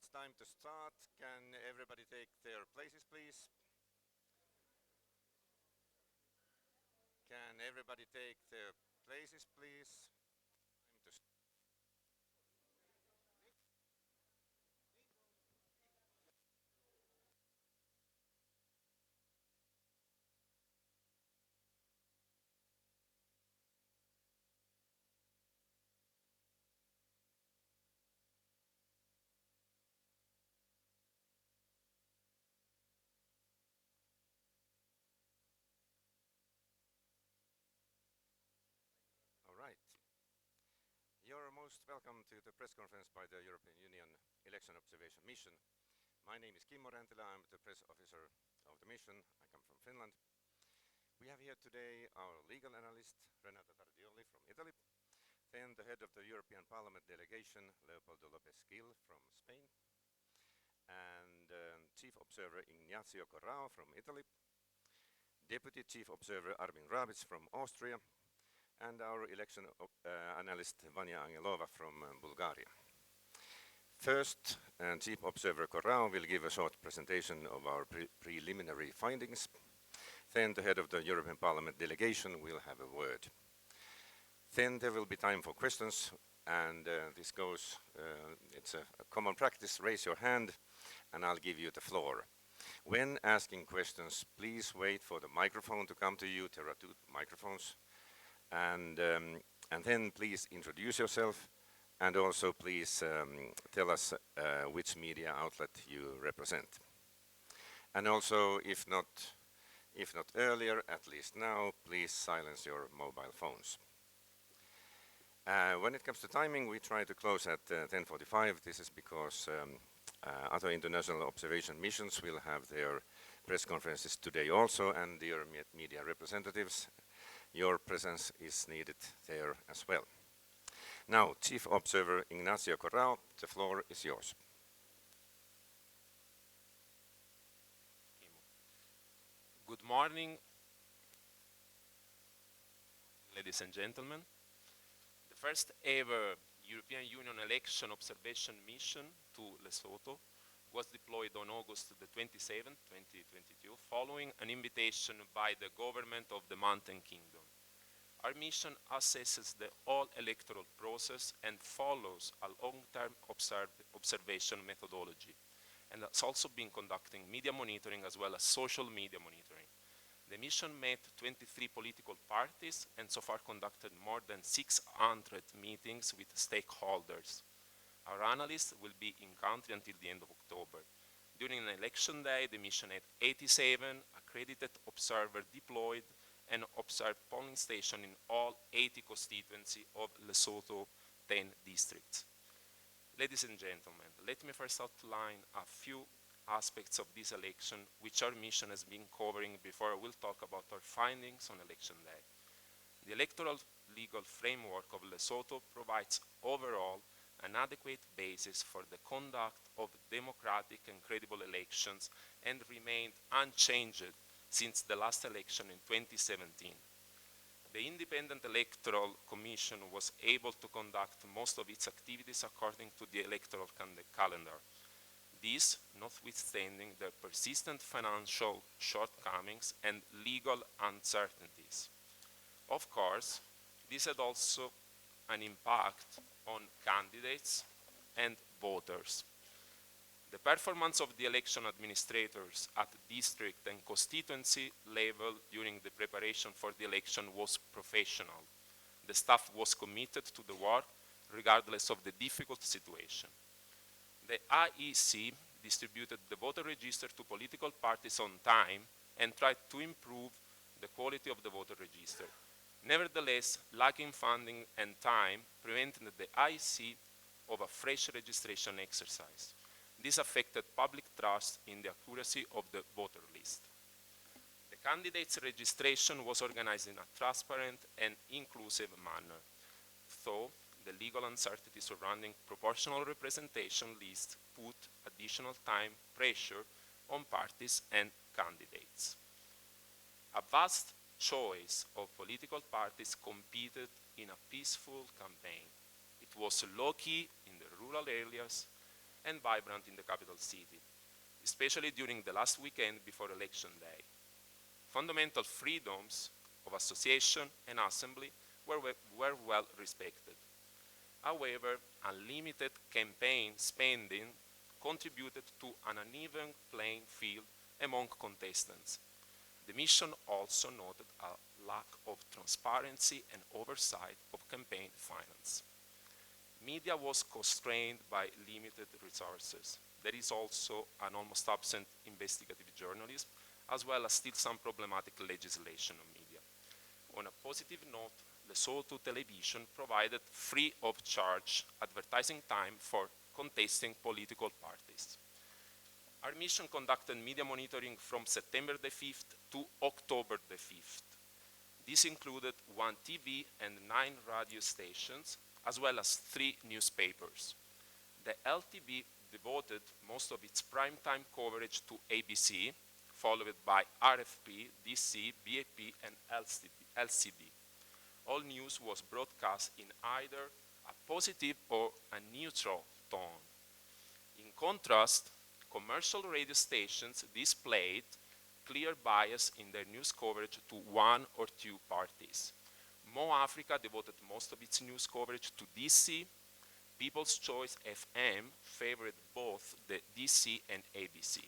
It's time to start. Can everybody take their places, please? Can everybody take their places, please? Time to All right. You're most welcome to the press conference by the European Union Election Observation Mission. My name is Kimmo Räntilä. I'm the press officer of the mission. I come from Finland. We have here today our legal analyst, Renata Tardioli from Italy, then the head of the European Parliament Delegation, Leopoldo López Gil from Spain, and Chief Observer Ignazio Corrao from Italy, Deputy Chief Observer Armin Rabits from Austria, and our election analyst Vanya Angelova from Bulgaria. First, Chief Observer Corrao will give a short presentation of our preliminary findings. Then the head of the European Parliament Delegation will have a word. Then there will be time for questions, and this goes, it's a common practice, raise your hand, and I'll give you the floor. When asking questions, please wait for the microphone to come to you. There are 2 microphones. And then please introduce yourself, and also please tell us which media outlet you represent. And also, if not earlier, at least now, please silence your mobile phones. When it comes to timing, we try to close at 10:45. This is because other international observation missions will have their press conferences today also, and dear media representatives, your presence is needed there as well. Now, Chief Observer Ignazio Corrao, the floor is yours. Good morning, ladies and gentlemen. The first ever European Union election observation mission to Lesotho was deployed on August the 27th, 2022, following an invitation by the government of the Mountain Kingdom. Our mission assesses the whole electoral process and follows a long-term observation methodology, and has also been conducting media monitoring as well as social media monitoring. The mission met 23 political parties and so far conducted more than 600 meetings with stakeholders. Our analysts will be in country until the end of October. During an election day, the mission had 87 accredited observers deployed and observed polling stations in all 80 constituencies of Lesotho 10 districts. Ladies and gentlemen, let me first outline a few aspects of this election which our mission has been covering before we'll talk about our findings on election day. The electoral legal framework of Lesotho provides overall an adequate basis for the conduct of democratic and credible elections and remained unchanged since the last election in 2017. The Independent Electoral Commission was able to conduct most of its activities according to the electoral calendar. This, notwithstanding the persistent financial shortcomings and legal uncertainties. Of course, this had also an impact on candidates and voters. The performance of the election administrators at district and constituency level during the preparation for the election was professional. The staff was committed to the work regardless of the difficult situation. The IEC distributed the voter register to political parties on time and tried to improve the quality of the voter register. Nevertheless, lacking funding and time prevented the IEC of a fresh registration exercise. This affected public trust in the accuracy of the voter list. The candidates' registration was organized in a transparent and inclusive manner, though the legal uncertainty surrounding proportional representation lists put additional time pressure on parties and candidates. A vast choice of political parties competed in a peaceful campaign. It was low-key in the rural areas, and vibrant in the capital city, especially during the last weekend before election day. Fundamental freedoms of association and assembly were well respected. However, unlimited campaign spending contributed to an uneven playing field among contestants. The mission also noted a lack of transparency and oversight of campaign finance. Media was constrained by limited resources. There is also an almost absent investigative journalism, as well as still some problematic legislation on media. On a positive note, Lesotho Television provided free of charge advertising time for contesting political parties. Our mission conducted media monitoring from September the 5th to October the 5th. This included 1 TV and 9 radio stations, as well as 3 newspapers. The LTV devoted most of its primetime coverage to ABC, followed by RFP, DC, BAP, and LCD. All news was broadcast in either a positive or a neutral tone. In contrast, commercial radio stations displayed clear bias in their news coverage to 1 or 2 parties. Mo Africa devoted most of its news coverage to DC. People's Choice FM favored both the DC and ABC.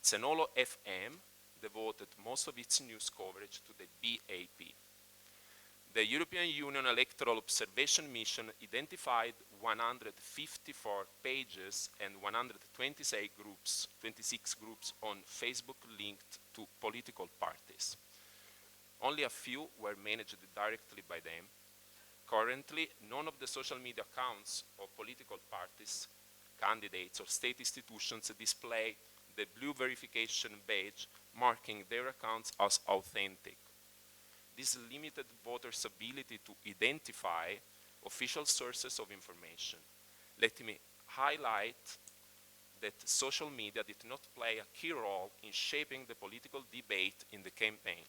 Zenolo FM devoted most of its news coverage to the BAP. The European Union Electoral Observation Mission identified 154 pages and 26 groups on Facebook linked to political parties. Only a few were managed directly by them. Currently, none of the social media accounts of political parties, candidates, or state institutions display the blue verification badge marking their accounts as authentic. This limited voters' ability to identify official sources of information. Let me highlight that social media did not play a key role in shaping the political debate in the campaign.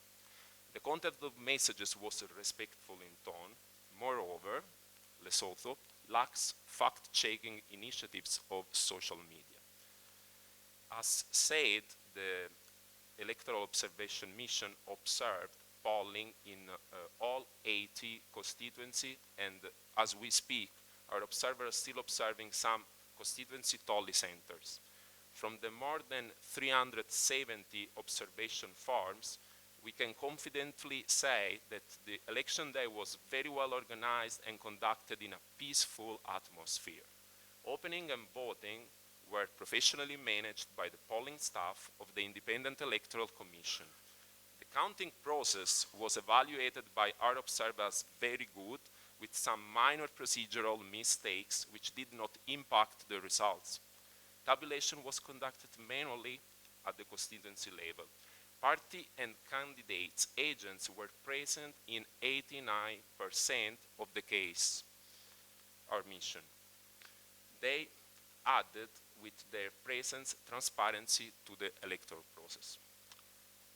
The content of messages was respectful in tone. Moreover, Lesotho lacks fact-checking initiatives of social media. As said, the Electoral Observation Mission observed polling in all 80 constituencies, and as we speak, our observers are still observing some constituency tally centers. From the more than 370 observation farms, we can confidently say that the election day was very well organized and conducted in a peaceful atmosphere. Opening and voting were professionally managed by the polling staff of the Independent Electoral Commission. The counting process was evaluated by our observers very good, with some minor procedural mistakes which did not impact the results. Tabulation was conducted manually at the constituency level. Party and candidates' agents were present in 89% of the case, our mission. They added with their presence transparency to the electoral process.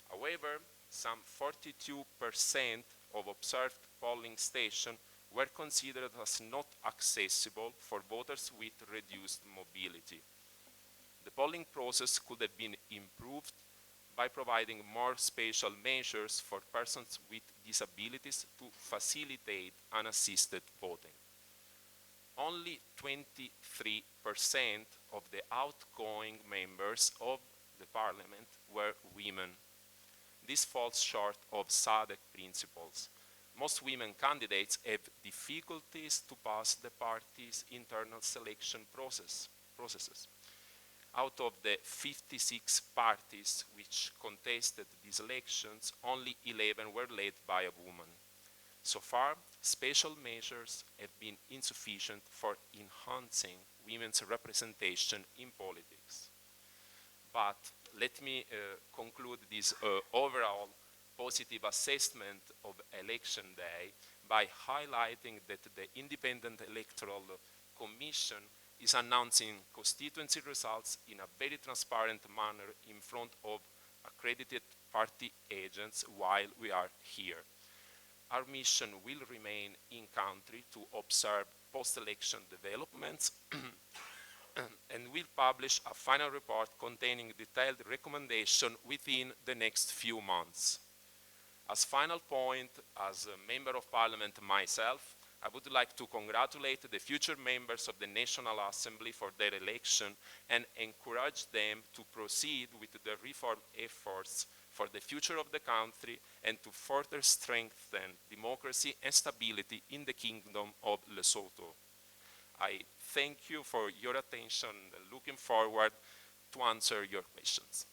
However, some 42% of observed polling stations were considered as not accessible for voters with reduced mobility. The polling process could have been improved by providing more spatial measures for persons with disabilities to facilitate unassisted voting. Only 23% of the outgoing members of the parliament were women. This falls short of SADC principles. Most women candidates have difficulties to pass the party's internal selection processes. Out of the 56 parties which contested these elections, only 11 were led by a woman. So far, special measures have been insufficient for enhancing women's representation in politics. But let me conclude this overall positive assessment of election day by highlighting that the Independent Electoral Commission is announcing constituency results in a very transparent manner in front of accredited party agents while we are here. Our mission will remain in country to observe post-election developments and will publish a final report containing detailed recommendation within the next few months. As final point, as a member of parliament myself, I would like to congratulate the future members of the National Assembly for their election and encourage them to proceed with the reform efforts for the future of the country and to further strengthen democracy and stability in the Kingdom of Lesotho. I thank you for your attention and looking forward to answer your questions.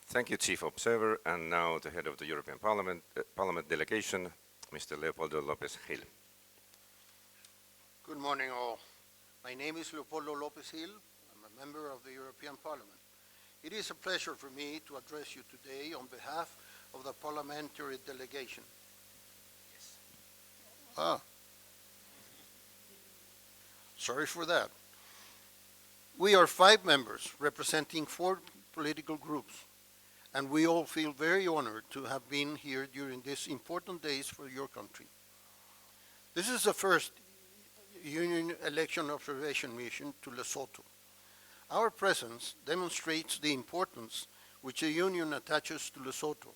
Thank you, Chief Observer, and now the head of the European Parliament Delegation, Mr. Leopoldo López Gil. Good morning, all. My name is Leopoldo López Gil. I'm a member of the European Parliament. It is a pleasure for me to address you today on behalf of the parliamentary delegation. Yes. Sorry for that. We are 5 members representing 4 political groups, and we all feel very honored to have been here during these important days for your country. This is the first Union election observation mission to Lesotho. Our presence demonstrates the importance which the Union attaches to Lesotho,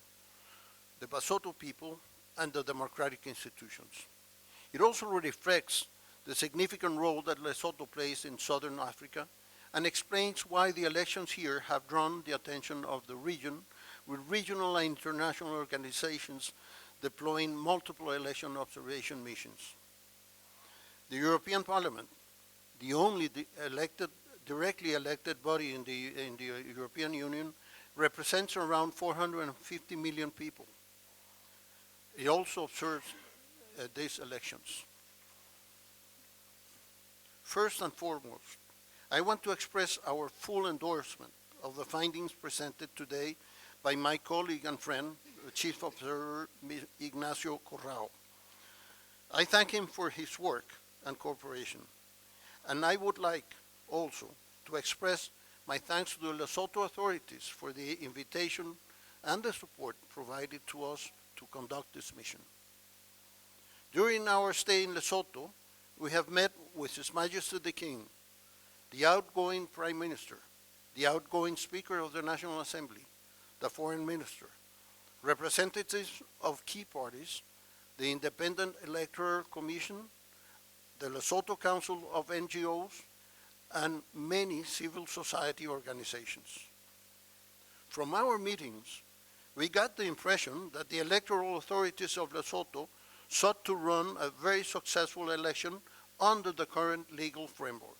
the Basotho people, and the democratic institutions. It also reflects the significant role that Lesotho plays in Southern Africa and explains why the elections here have drawn the attention of the region, with regional and international organizations deploying multiple election observation missions. The European Parliament, the only directly elected body in the European Union, represents around 450 million people. It also observes these elections. First and foremost, I want to express our full endorsement of the findings presented today by my colleague and friend, the Chief Observer Ignazio Corrao. I thank him for his work and cooperation, and I would like also to express my thanks to the Lesotho authorities for the invitation and the support provided to us to conduct this mission. During our stay in Lesotho, we have met with His Majesty the King, the outgoing Prime Minister, the outgoing Speaker of the National Assembly, the Foreign Minister, representatives of key parties, the Independent Electoral Commission, the Lesotho Council of NGOs, and many civil society organizations. From our meetings, we got the impression that the electoral authorities of Lesotho sought to run a very successful election under the current legal framework.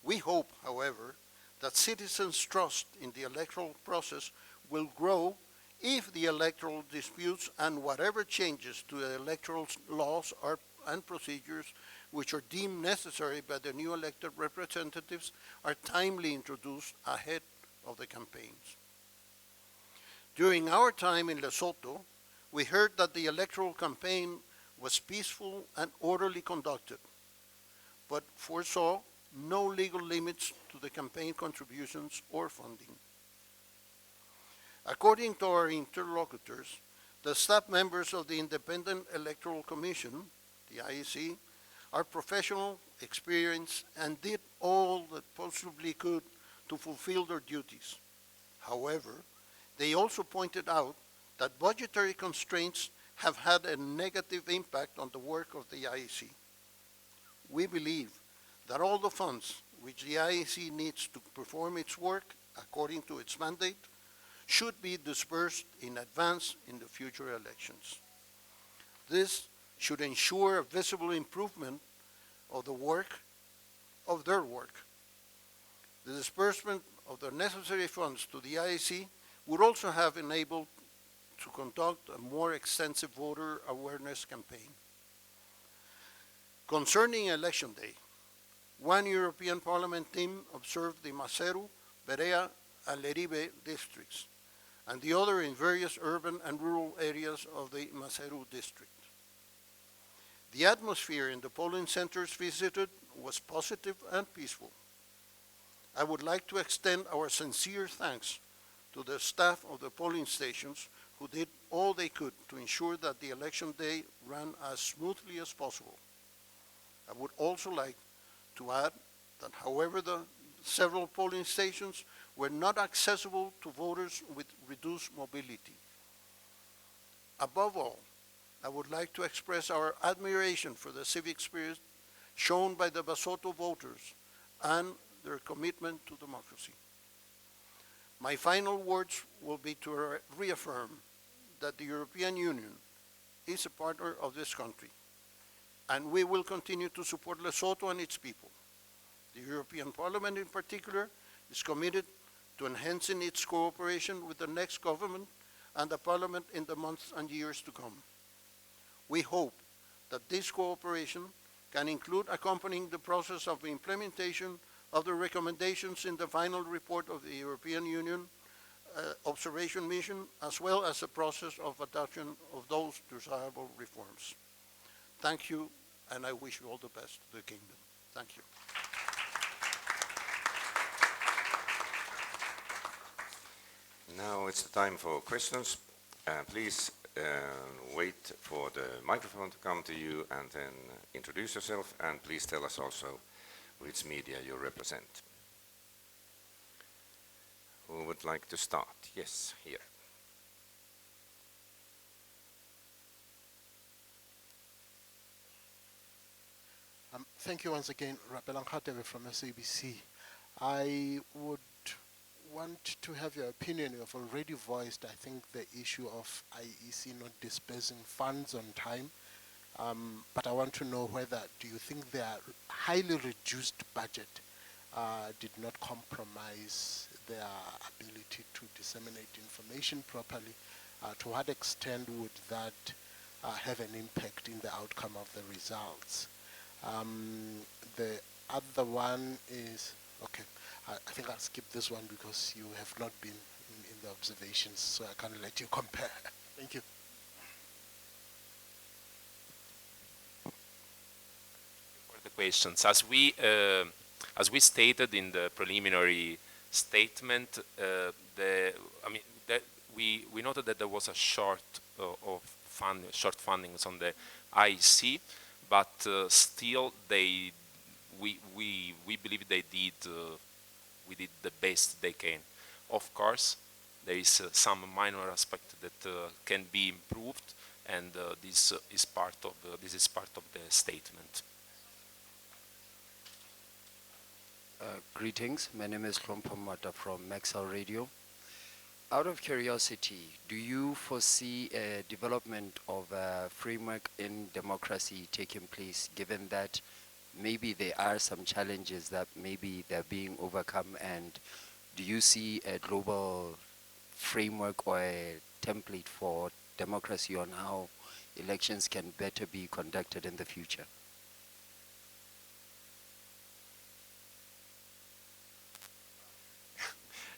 We hope, however, that citizens' trust in the electoral process will grow if the electoral disputes and whatever changes to the electoral laws and procedures which are deemed necessary by the new elected representatives are timely introduced ahead of the campaigns. During our time in Lesotho, we heard that the electoral campaign was peaceful and orderly conducted, but foresaw no legal limits to the campaign contributions or funding. According to our interlocutors, the staff members of the Independent Electoral Commission, the IEC, are professional, experienced, and did all that possibly could to fulfill their duties. However, they also pointed out that budgetary constraints have had a negative impact on the work of the IEC. We believe that all the funds which the IEC needs to perform its work according to its mandate should be disbursed in advance in the future elections. This should ensure a visible improvement of their work. The disbursement of the necessary funds to the IEC would also have enabled to conduct a more extensive voter awareness campaign. Concerning Election Day, one European Parliament team observed the Maseru, Berea, and Leribe districts, and the other in various urban and rural areas of the Maseru district. The atmosphere in the polling centers visited was positive and peaceful. I would like to extend our sincere thanks to the staff of the polling stations who did all they could to ensure that the election day ran as smoothly as possible. I would also like to add that however the several polling stations were not accessible to voters with reduced mobility. Above all, I would like to express our admiration for the civic spirit shown by the Lesotho voters and their commitment to democracy. My final words will be to reaffirm that the European Union is a partner of this country, and we will continue to support Lesotho and its people. The European Parliament in particular is committed to enhancing its cooperation with the next government and the Parliament in the months and years to come. We hope that this cooperation can include accompanying the process of implementation of the recommendations in the final report of the European Union Observation Mission, as well as the process of adoption of those desirable reforms. Thank you, and I wish you all the best to the Kingdom. Thank you. Now it's the time for questions. Please wait for the microphone to come to you and then introduce yourself, and please tell us also which media you represent. Who would like to start? Yes, here. Thank you once again, Rappelang Khatebe from SABC. I would want to have your opinion. You have already voiced, I think, the issue of IEC not disbursing funds on time. But I want to know whether, do you think their highly reduced budget did not compromise their ability to disseminate information properly? To what extent would that have an impact in the outcome of the results? The other one is, okay, I think I'll skip this one because you have not been in the observations, so I can't let you compare. Thank you. For the questions, as we stated in the preliminary statement, we noted that there was a short fundings on the IEC, but still we believe we did the best they can. Of course, there is some minor aspect that can be improved, and this is part of the statement. Greetings, my name is Klompo Mata from Maxell Radio. Out of curiosity, do you foresee a development of a framework in democracy taking place, given that maybe there are some challenges that maybe they're being overcome, and do you see a global framework or a template for democracy on how elections can better be conducted in the future?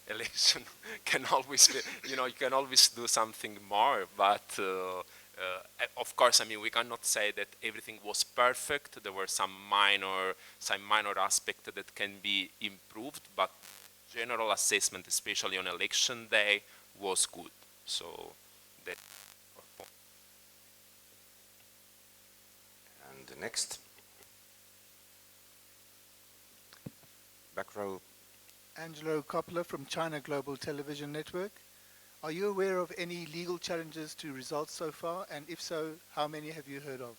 Election can always be, you can always do something more, but of course, we cannot say that everything was perfect. There were some minor aspects that can be improved, but general assessment, especially on election day, was good. So that. And the next. Back row. Angelo Coppola from China Global Television Network. Are you aware of any legal challenges to results so far? And if so, how many have you heard of?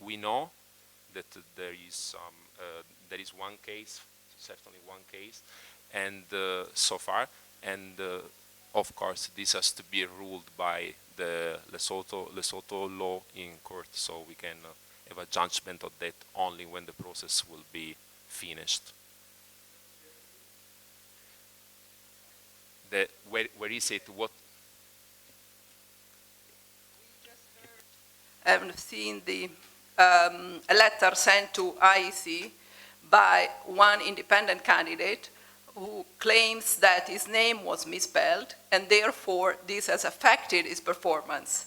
We know that there is one case, certainly one case, and so far, and of course, this has to be ruled by the Lesotho law in court, so we can have a judgment of that only when the process will be finished. Where is it? What? I've seen a letter sent to IEC by one independent candidate who claims that his name was misspelled, and therefore this has affected his performance.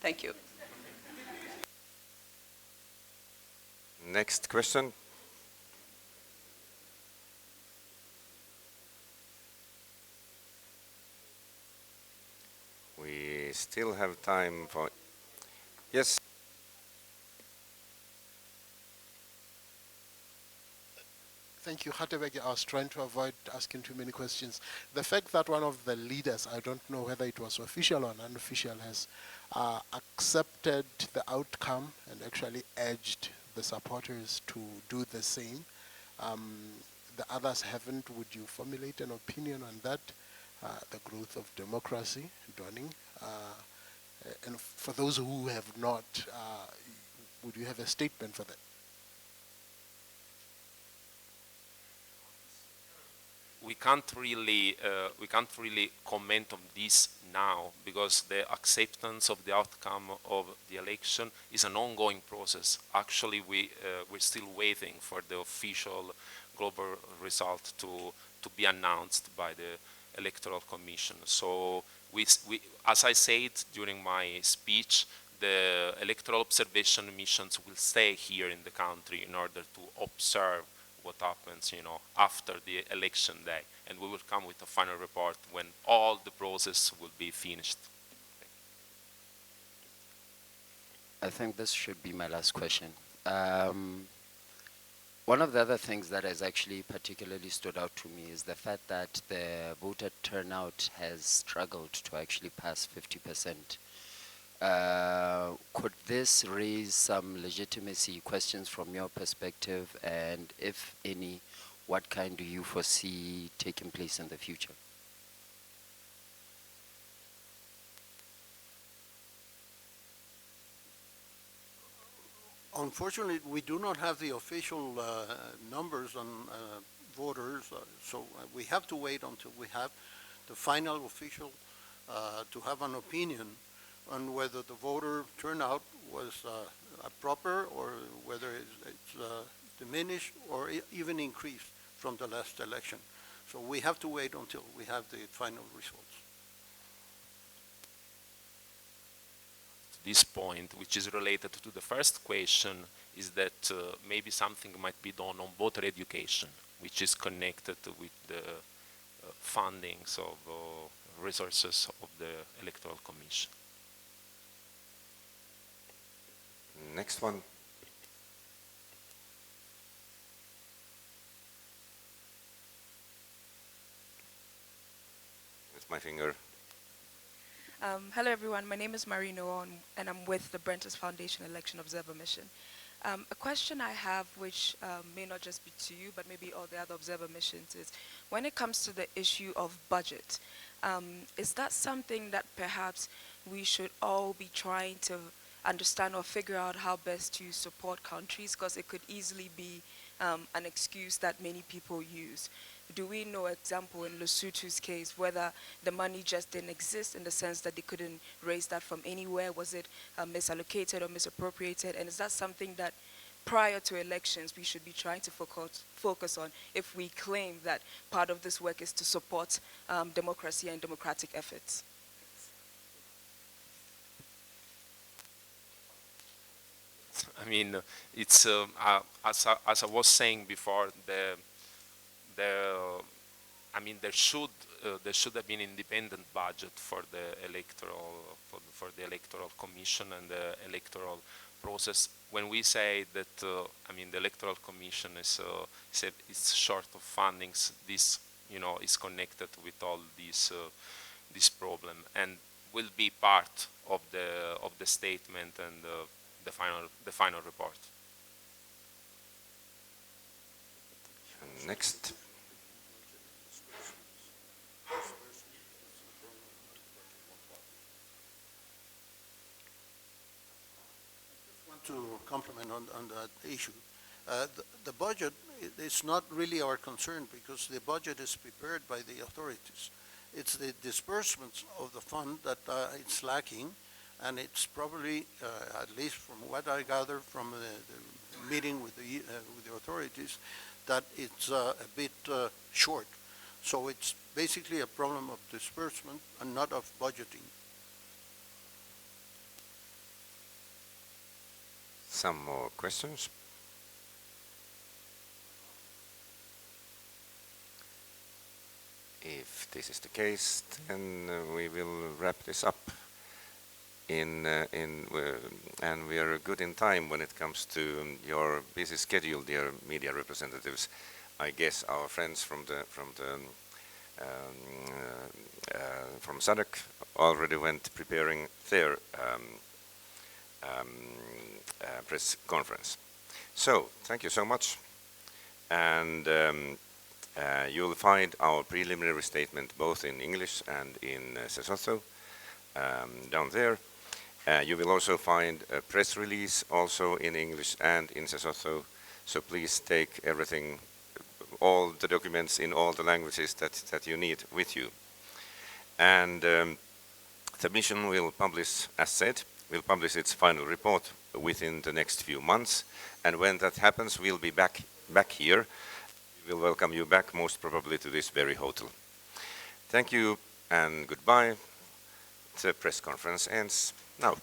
Thank you. Next question. We still have time for... Yes. Thank you, Hatebeke. I was trying to avoid asking too many questions. The fact that one of the leaders, I don't know whether it was official or unofficial, has accepted the outcome and actually urged the supporters to do the same. The others haven't. Would you formulate an opinion on that? The growth of democracy dawning. And for those who have not, would you have a statement for that? We can't really comment on this now because the acceptance of the outcome of the election is an ongoing process. Actually, we're still waiting for the official global result to be announced by the Electoral Commission. So as I said during my speech, the electoral observation missions will stay here in the country in order to observe what happens, after the election day, and we will come with a final report when all the process will be finished. I think this should be my last question. One of the other things that has actually particularly stood out to me is the fact that the voter turnout has struggled to actually pass 50%. Could this raise some legitimacy questions from your perspective, and if any, what kind do you foresee taking place in the future? Unfortunately, we do not have the official numbers on voters, so we have to wait until we have the final official to have an opinion on whether the voter turnout was proper or whether it's diminished or even increased from the last election. So we have to wait until we have the final results. This point, which is related to the first question, is that maybe something might be done on voter education, which is connected with the fundings of resources of the Electoral Commission. Next one. With my finger. Hello everyone, my name is Marino and I'm with the Brentus Foundation Election Observer Mission. A question I have, which may not just be to you, but maybe all the other observer missions, is when it comes to the issue of budget, is that something that perhaps we should all be trying to understand or figure out how best to support countries, because it could easily be an excuse that many people use. Do we know, example, in Lesotho's case, whether the money just didn't exist in the sense that they couldn't raise that from anywhere? Was it misallocated or misappropriated? And is that something that prior to elections we should be trying to focus on if we claim that part of this work is to support democracy and democratic efforts? I mean, it's as I was saying before, there should have been independent budget for the electoral commission and the electoral process. When we say that the electoral commission is short of fundings, this is connected with all this problem and will be part of the statement and the final report. Next. To comment on that issue. The budget is not really our concern because the budget is prepared by the authorities. It's the disbursements of the fund that it's lacking, and it's probably, at least from what I gather from the meeting with the authorities, that it's a bit short. So it's basically a problem of disbursement and not of budgeting. Some more questions? if this is the case, then we will wrap this up and we are good in time when it comes to your busy schedule, dear media representatives. I guess our friends from SADC already went preparing their press conference. So, thank you so much. And you'll find our preliminary statement both in English and in Sesotho down there. You will also find a press release also in English and in Sesotho. So please take everything, all the documents in all the languages that you need with you. And the mission will publish, as said, will publish its final report within the next few months. And when that happens, we'll be back here. We will welcome you back, most probably to this very hotel. Thank you and goodbye. The press conference ends now.